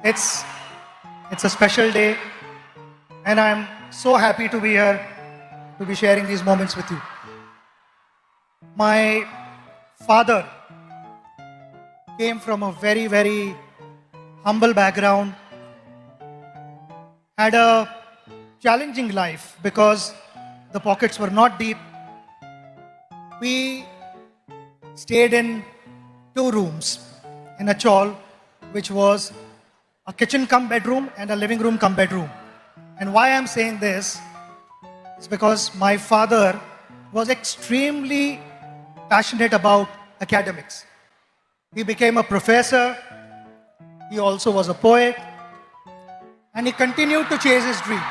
It's it's a special day, and I'm so happy to be here to be sharing these moments with you. My father came from a very, very humble background, had a challenging life because the pockets were not deep. We stayed in two rooms in a chawl, which was a kitchen cum bedroom and a living room cum bedroom. And why I'm saying this is because my father was extremely passionate about academics. He became a professor, he also was a poet, and he continued to chase his dream.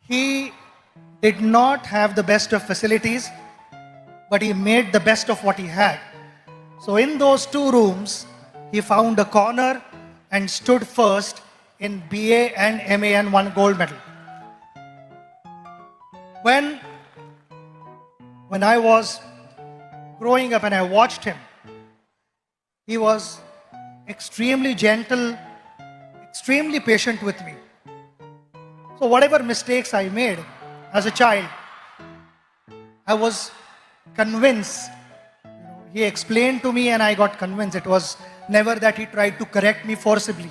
He did not have the best of facilities, but he made the best of what he had. So in those two rooms, he found a corner and stood first in BA and MA and won gold medal. When I was growing up and I watched him, he was extremely gentle, extremely patient with me. So whatever mistakes I made as a child, I was convinced. He explained to me and I got convinced. It was never that he tried to correct me forcibly.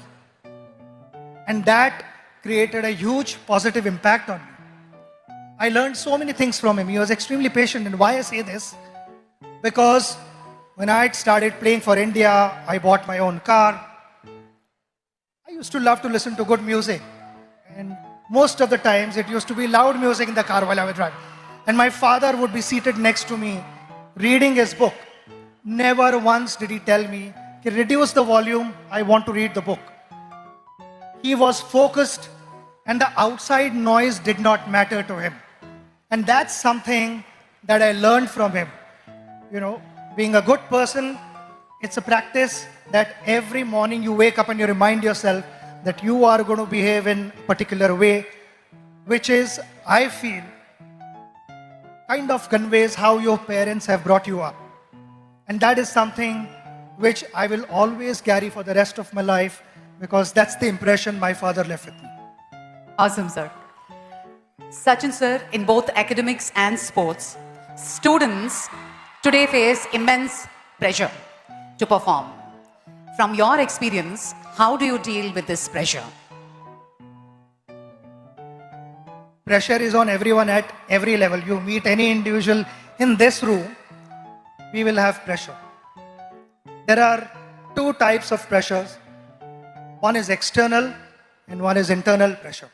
And that created a huge positive impact on me. I learned so many things from him. He was extremely patient. And why I say this? Because when I had started playing for India, I bought my own car. I used to love to listen to good music. And most of the times it used to be loud music in the car while I was driving. And my father would be seated next to me reading his book. Never once did he tell me, reduce the volume, I want to read the book. He was focused and the outside noise did not matter to him. And that's something that I learned from him. Being a good person, it's a practice that every morning you wake up and you remind yourself that you are going to behave in a particular way, which is, I feel, kind of conveys how your parents have brought you up. And that is something which I will always carry for the rest of my life because that's the impression my father left with me. Awesome, sir. Sachin, sir, in both academics and sports, students today face immense pressure to perform. From your experience, how do you deal with this pressure? Pressure is on everyone at every level. You meet any individual in this room, we will have pressure. There are two types of pressures. One is external and one is internal pressure.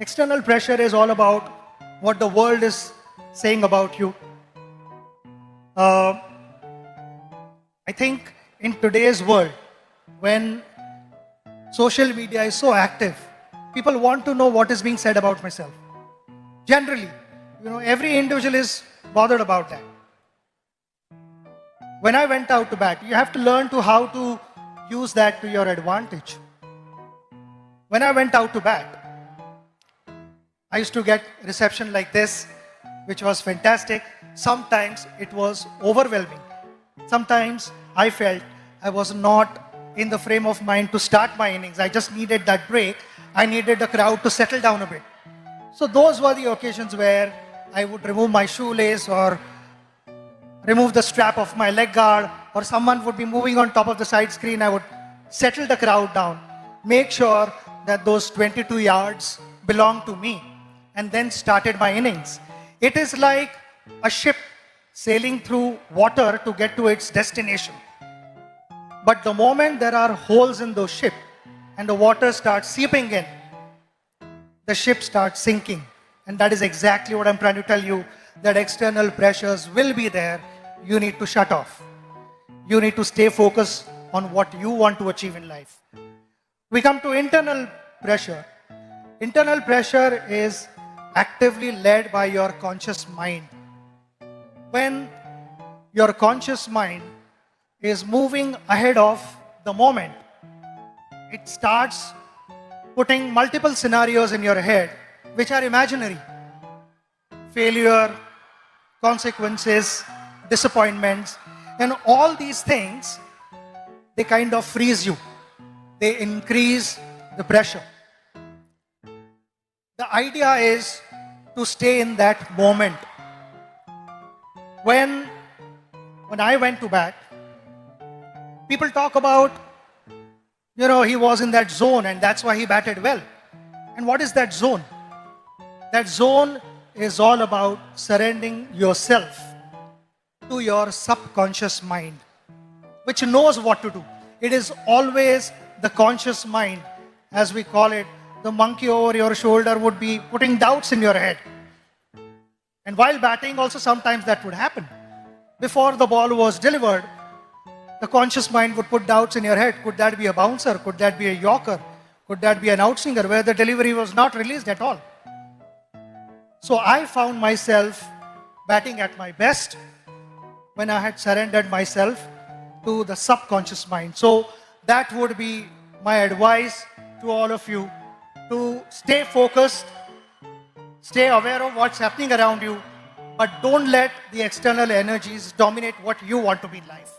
External pressure is all about what the world is saying about you. I think in today's world, when social media is so active, people want to know what is being said about myself. Generally, every individual is bothered about that. When I went out to bat, you have to learn how to use that to your advantage. When I went out to bat, I used to get reception like this, which was fantastic. Sometimes it was overwhelming. Sometimes I felt I was not in the frame of mind to start my innings. I just needed that break. I needed the crowd to settle down a bit. So those were the occasions where I would remove my shoelace or remove the strap of my leg guard, or someone would be moving on top of the side screen. I would settle the crowd down, make sure that those 22 yards belong to me, and then started my innings. It is like a ship sailing through water to get to its destination. But the moment there are holes in those ship and the water starts seeping in, the ship starts sinking. And that is exactly what I'm trying to tell you, that external pressures will be there. You need to shut off. You need to stay focused on what you want to achieve in life. We come to internal pressure. Internal pressure is actively led by your conscious mind. When your conscious mind is moving ahead of the moment, it starts putting multiple scenarios in your head which are imaginary. Failure, consequences, disappointments, and all these things they kind of freeze you. They increase the pressure. The idea is to stay in that moment. When I went to bat, people talk about, he was in that zone and that's why he batted well. And what is that zone? That zone is all about surrendering yourself to your subconscious mind, which knows what to do. It is always the conscious mind, as we call it. The monkey over your shoulder would be putting doubts in your head. And while batting, also sometimes that would happen. Before the ball was delivered, the conscious mind would put doubts in your head. Could that be a bouncer? Could that be a yorker? Could that be an outswinger where the delivery was not released at all? So I found myself batting at my best when I had surrendered myself to the subconscious mind. So that would be my advice to all of you, to stay focused, stay aware of what's happening around you, but don't let the external energies dominate what you want to be in life.